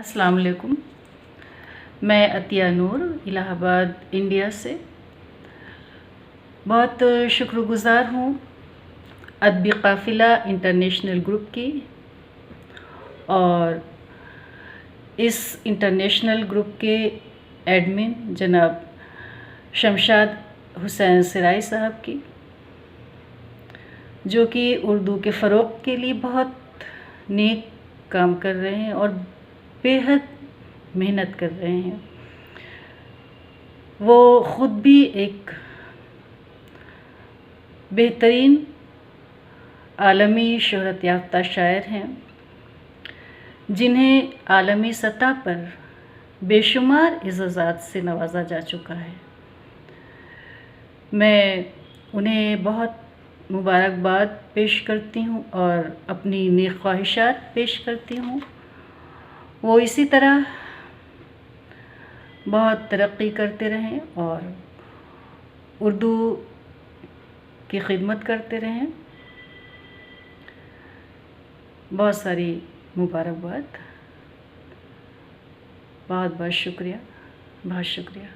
अस्सलाम वालेकुम। मैं अतिया नूर इलाहाबाद इंडिया से बहुत शुक्रगुज़ार हूँ अदबी काफ़िला इंटरनेशनल ग्रुप की और इस इंटरनेशनल ग्रुप के एडमिन जनाब शमशाद हुसैन सिराई साहब की, जो कि उर्दू के फ़रोग़ के लिए बहुत नेक काम कर रहे हैं और बेहद मेहनत कर रहे हैं। वो ख़ुद भी एक बेहतरीन आलमी शोहरत याफ्ता शायर हैं, जिन्हें आलमी सतह पर बेशुमार इज़्ज़ात से नवाजा जा चुका है। मैं उन्हें बहुत मुबारकबाद पेश करती हूँ और अपनी नेक ख्वाहिशात पेश करती हूँ। वो इसी तरह बहुत तरक्की करते रहें और उर्दू की खिदमत करते रहें। बहुत सारी मुबारकबाद। बहुत बहुत शुक्रिया, बहुत शुक्रिया।